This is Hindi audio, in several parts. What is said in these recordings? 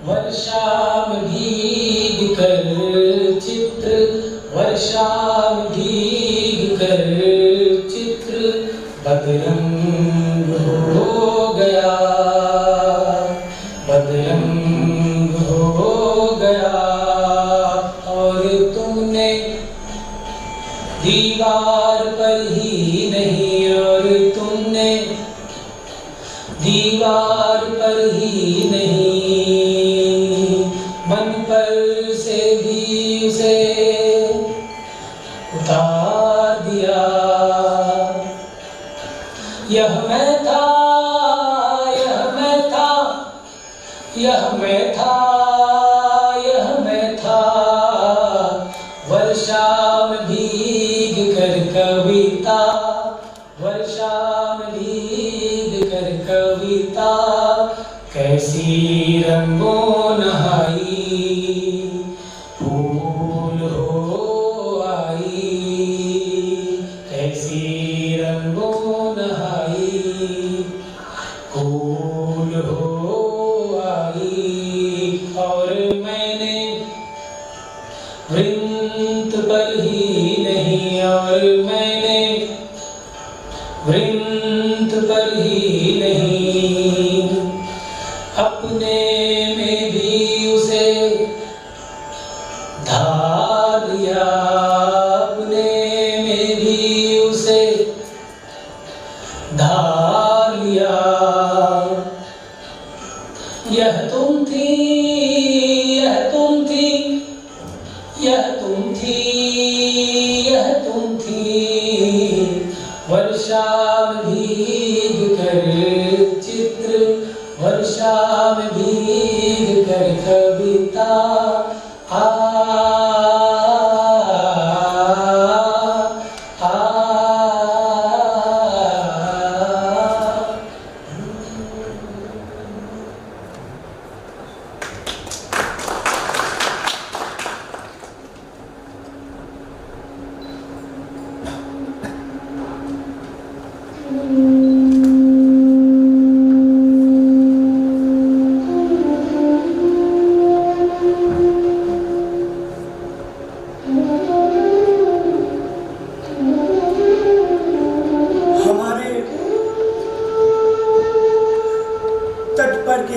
वर्षा में भीग कर चित्र, वर्षा में भीग कर चित्र बदरंग हो गया, बदरंग हो गया। और तुमने दीवार पर ही नहीं, और तुमने दीवार पर ही नहीं, मन पर से भी उसे उतार दिया। यह मैं था, यह मैं था, यह मैं था, यह मैं था। वर्षा में भीग कर कविता, वर्षा में भीग कर कविता कैसी रंगों नहाई, फूल हो आई, कैसी रंगों नहाई, फूल हो आई। और मैंने वृंत पर ही नहीं, और मैंने वृंत पर ही नहीं, अपने में भी उसे धार लिया, अपने में भी उसे धार लिया। यह तुम थी, यह तुम थी, यह तुम थी, यह तुम थी। वर्षा में भीग कर चित्र, वर्षा में भीग कर कविता आ, आ, आ।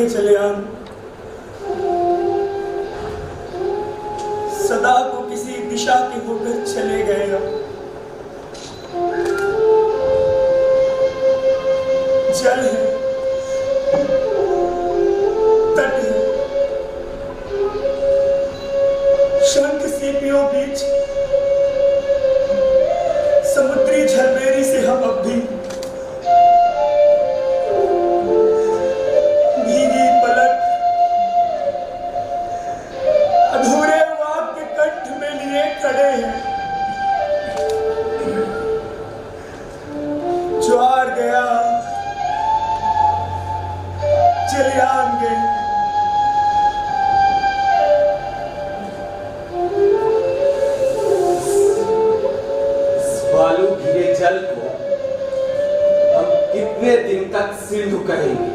जलियान सदा को किसी दिशा के होकर चले गए। जल है, तट है, शंख सीपियों बीच समुद्री झलबेरी से हम अब भी सिंधु कहेंगे।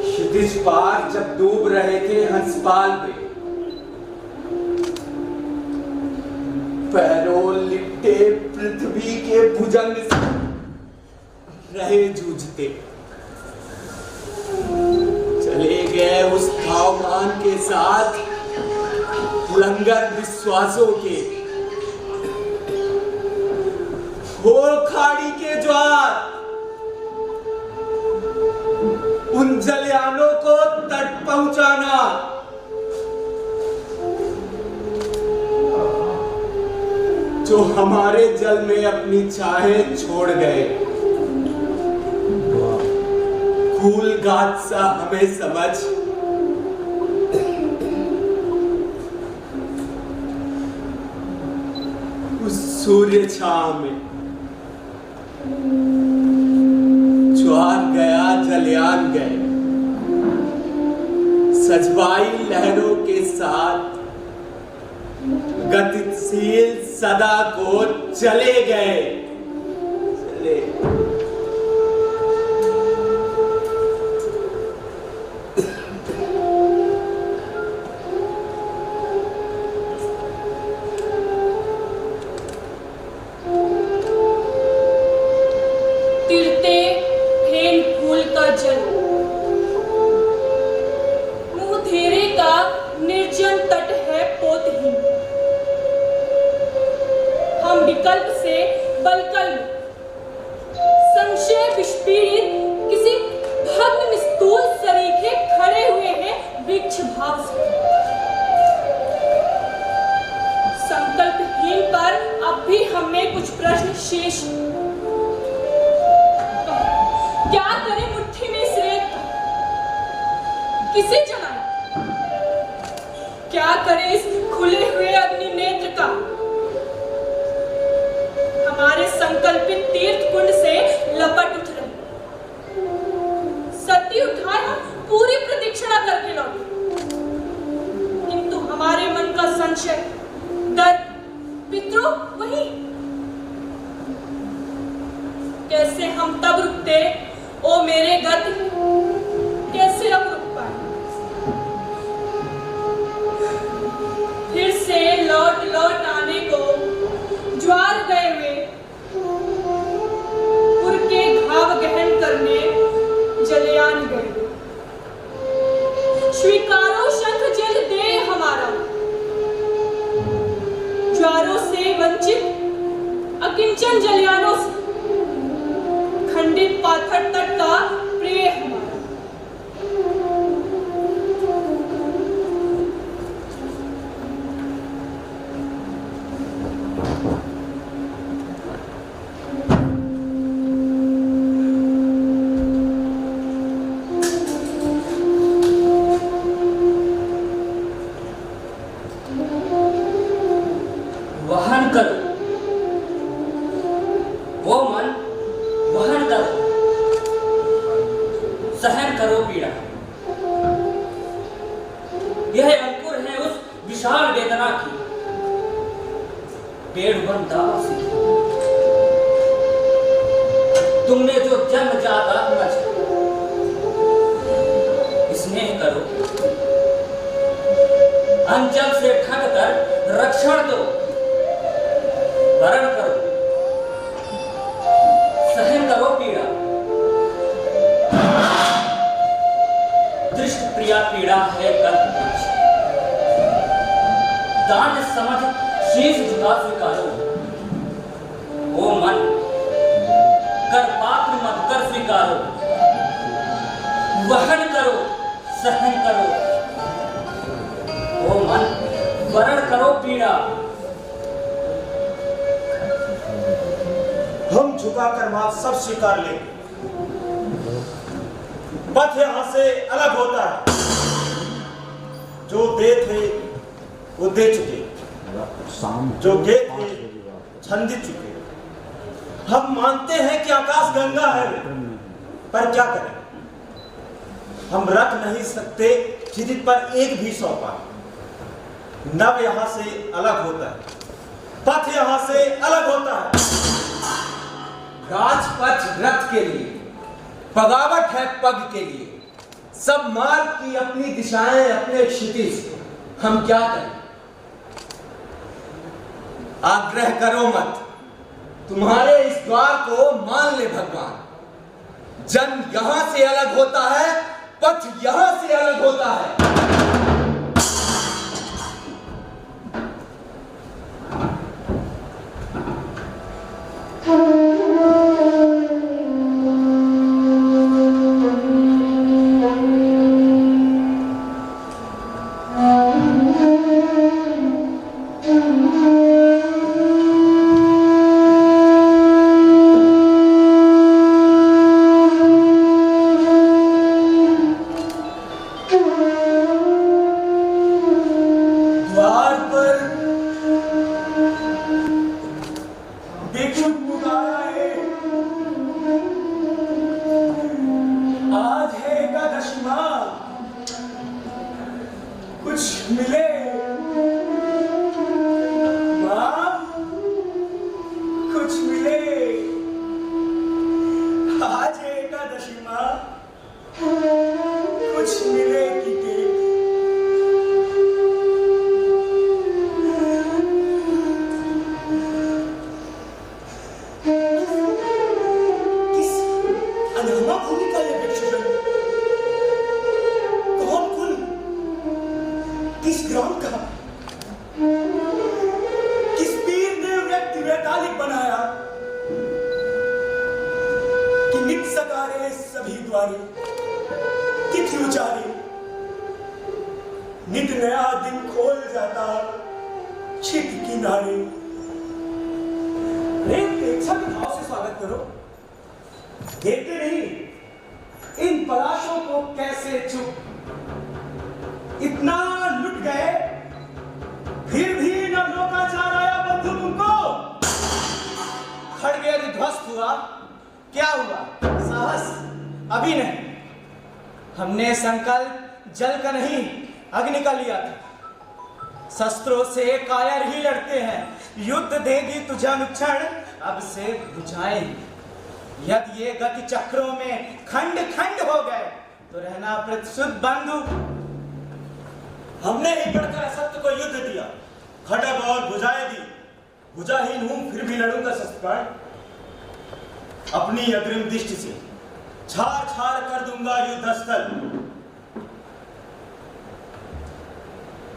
क्षितिज पार जब डूब रहे थे हंसपाल में, पैरों लिपटे पृथ्वी के भुजंग से रहे जूझते, चले गए उस धावमान के साथ लंगर विश्वासों के। हो खाड़ी के ज्वार उन जलियानों को तट पहुंचाना, जो हमारे जल में अपनी चाहें छोड़ गए। फूल गात सा हमें समझ उस सूर्य छांव में ज्वार गया जलियान गए, सजवाई लहरों के साथ गतिशील सदा को चले गए। चले बलकल संशय विस्पीड़ित किसी भग्न निस्तूल सरीखे खड़े हुए हैं वृक्ष भाव से। संकल्पहीन पर अब भी हमें कुछ प्रश्न शेष हैं। क्या करें मुट्ठी में इस रेत का? किसे जलाएं? क्या करें इस खुले हुए अग्नि नेत्र का? हमारे संकल्पित तीर्थ कुंड से लपट उठ रहे, सती उठाए हम पूरी प्रदक्षिणा करके लौटे, किंतु हमारे मन का संशय, डर, विद्रोह वही। कैसे हम तब रुकते, ओ मेरे गति, कैसे अब रुक पाए? फिर से लौट लौट आने को ज्वार गए हुए पुर के घाव गहन करने जलयान गए। स्वीकारो शंख जल दे हमारा, ज्वारों से वंचित अकिंचन जलयानों से खंडित पाथर तट का प्रिय हमारा। वहन करो, वो मन वहन करो, सहन करो पीड़ा। यह अंकुर है उस विशाल वेदना की, पेड़ बन दावा सी। तुमने जो जन्मजात आत्मज स्नेह करो, अंचल से ठग कर रक्षण दो, वरण करो, सहन करो पीड़ा। दृष्ट प्रिया पीड़ा है कल्प कुछ, दान समझ शीश झुका स्वीकारो। ओ मन कर पात्र मत कर स्वीकारो, वहन करो, सहन करो। ओ मन वरण करो पीड़ा। हम झुकाकर मात सब स्वीकार ले। पथ यहां से अलग होता है। जो दे थे वो दे चुके, जो गे थे छंदित चुके। हम मानते हैं कि आकाश गंगा है, पर क्या करें, हम रख नहीं सकते क्षितिज पर एक भी सौपा। नभ यहां से अलग होता है, पथ यहां से अलग होता है। राजपथ रथ के लिए, बगावट है पग के लिए। सब मार्ग की अपनी दिशाएं, अपने क्षितिज। हम क्या करें? आग्रह करो मत, तुम्हारे इस द्वार को मान ले भगवान। जन यहां से अलग होता है, पथ यहां से अलग होता है। कुछ मिले नारी, प्रेम प्रेक्षा के भाव से स्वागत करो। देखते नहीं इन पलाशों को कैसे चुप इतना लुट गए, फिर भी न रोका जा रहा बंधु तुमको। खड़गे यदि ध्वस्त हुआ, क्या हुआ? साहस अभी नहीं। हमने संकल्प जल का नहीं अग्नि का लिया था। शस्त्रों से कायर ही लड़ते हैं, युद्ध देगी तुझे अनुक्षण, अब से बुझाएंगे। यदि ये गति चक्रों में खंड खंड हो गए तो रहना प्रतिशुद्ध बंधु। हमने ही बढ़कर असत्य को युद्ध दिया, खड़ग और भुजाएं दी। भुजाहीन हूं फिर भी लड़ूंगा शस्त्रपाण। अपनी अग्रिम दृष्टि से छाड़ छाड़ कर दूंगा युद्ध स्थल।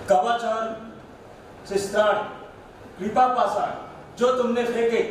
कवच और शिस्त्राण, कृपा पाषाण जो तुमने फेंके,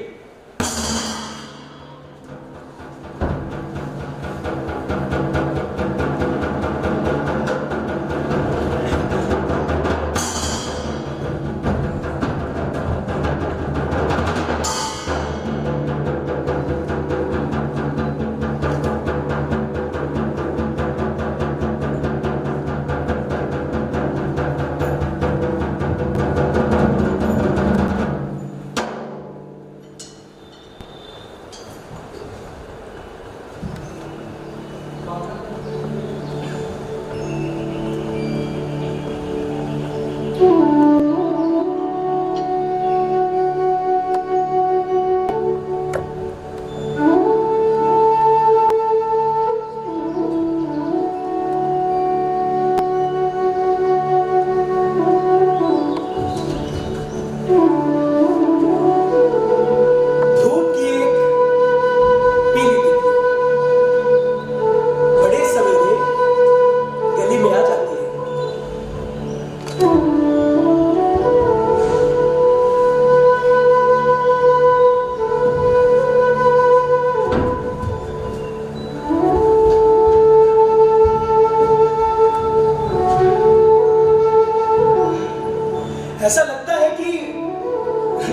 ऐसा लगता है कि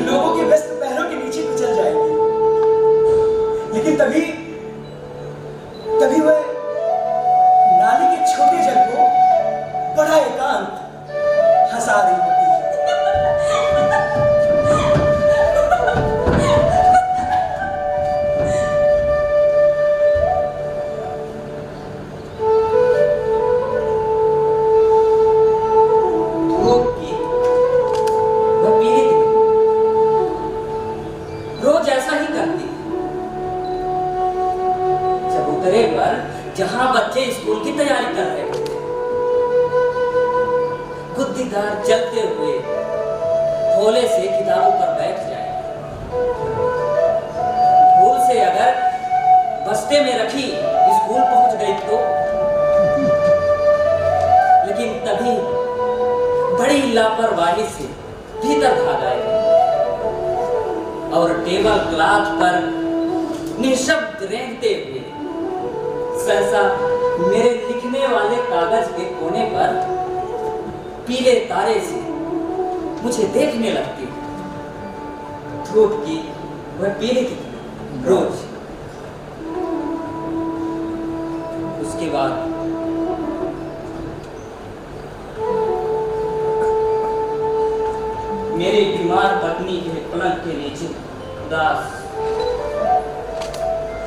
लोगों के व्यस्त पैरों के नीचे कुचल जाएंगे, लेकिन तभी वह नाली के छोटे जल को बड़ा एकांत हंसा रही होती है। जहां बच्चे स्कूल की तैयारी कर रहे थे, गुद्दीदार चलते हुए भोले से किताबों पर बैठ जाए। भूल से अगर बस्ते में रखी स्कूल पहुंच गई तो, लेकिन तभी बड़ी लापरवाही से भीतर भाग आए और टेबल क्लॉथ पर निशब्द रेंगते हुए सहसा मेरे लिखने वाले कागज के कोने पर पीले तारे से मुझे देखने लगती। धूप की वह पीली थी रोज। उसके बाद मेरी बीमार पत्नी के पलंग के नीचे उदास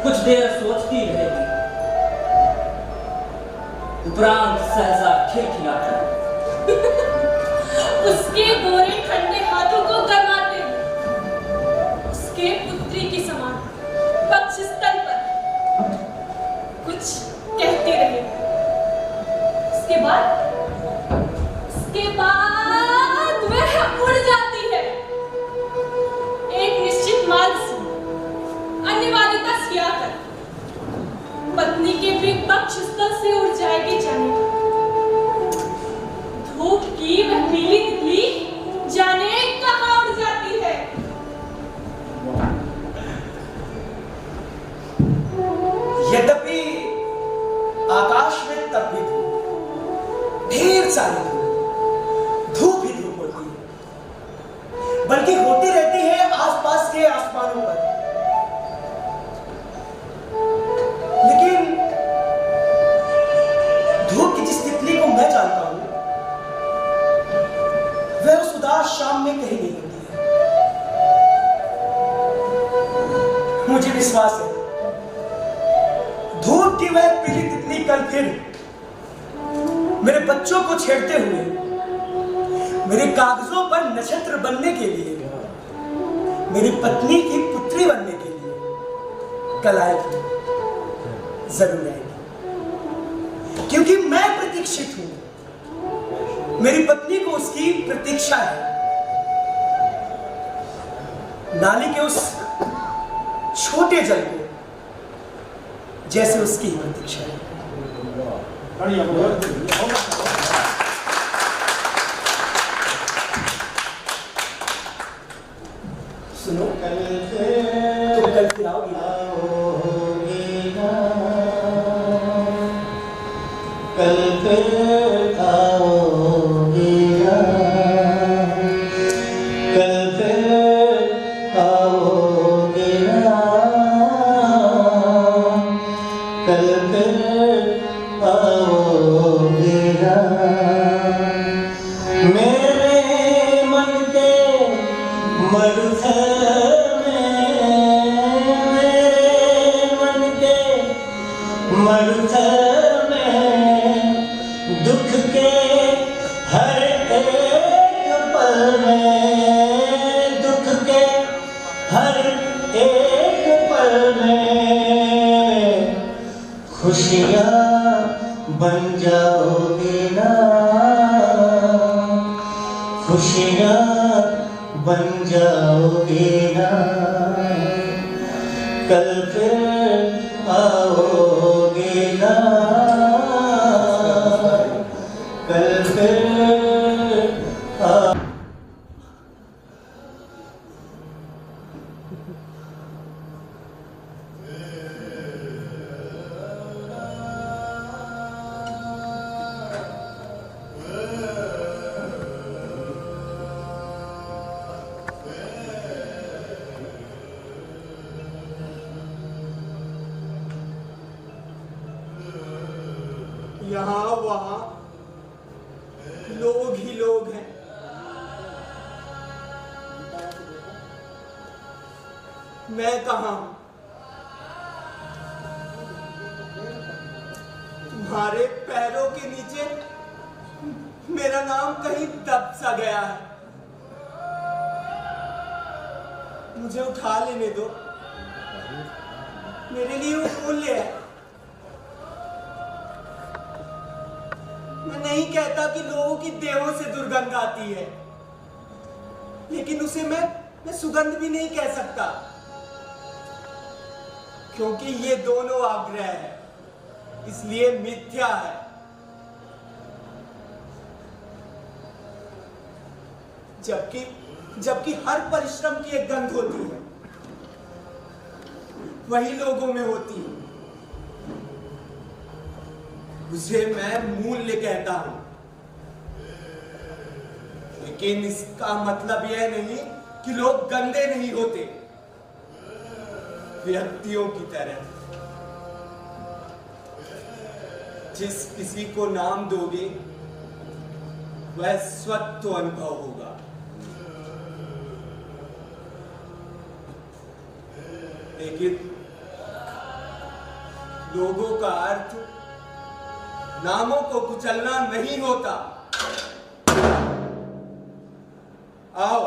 कुछ देर सोचती रहेगी, उपरांत सहसा खिलखिलाकर उसके गोरे ठंडे हाथों को गरमाते उसके पुत्री की समान वक्षस्थल पर कुछ कहती रही। उसके बाद वह उड़ जाती है, एक निश्चित मार्ग से अनिवार्यता सियाकर पत्नी के भी वक्षस्थल से उड़ जाएगी जाने। धूप की वह पीली तितली जाने कहीं होती रहती है आसपास के आसमानों पर, लेकिन धूप की जिस तितली को मैं जानता हूं वह उस उदास शाम में कहीं नहीं होती है। मुझे विश्वास है धूप की वह पीली तितली कल फिर मेरे बच्चों को छेड़ते हुए मेरे कागजों पर नक्षत्र बनने के लिए, मेरी पत्नी की पुत्री बनने के लिए कल आएगी, जरूर आएगी, क्योंकि मैं प्रतीक्षित हूं। मेरी पत्नी को उसकी प्रतीक्षा है, नाली के उस छोटे जल को जैसे उसकी ही प्रतीक्षा है। सुनो, तुम कल फिर आओगी ना? कल फिर आओगी ना? कल फिर आओगी ना? कल फिर आओगी ना? मेरे मन के मरुथल में, मेरे मन के मरुथल में, दुख के हर एक पल में, दुख के हर एक पल में खुशियाँ बन जाओगी ना? खुशियाँ बन जाओगे ना? कल फिर आओगे ना? कल फिर यहाँ वहां लोग ही लोग हैं। मैं कहाँ हूं? तुम्हारे पैरों के नीचे मेरा नाम कहीं दब सा गया है। मुझे उठा लेने दो, मेरे लिए वो मूल्य है। मैं नहीं कहता कि लोगों की देहों से दुर्गंध आती है, लेकिन उसे मैं सुगंध भी नहीं कह सकता, क्योंकि ये दोनों आग्रह है, इसलिए मिथ्या है। जबकि हर परिश्रम की एक गंध होती है, वही लोगों में होती है, उसे मैं मूल्य कहता हूं। लेकिन इसका मतलब यह नहीं कि लोग गंदे नहीं होते। व्यक्तियों की तरह जिस किसी को नाम दोगे वह स्वत्व अनुभव होगा। लेकिन लोगों का अर्थ नामों को कुचलना नहीं होता। आओ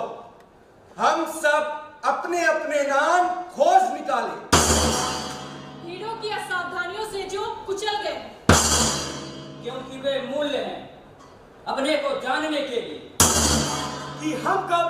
हम सब अपने अपने नाम खोज निकालें। हीरो की असावधानियों से जो कुचल गए, क्योंकि वे मूल्य हैं अपने को जानने के लिए कि हम कब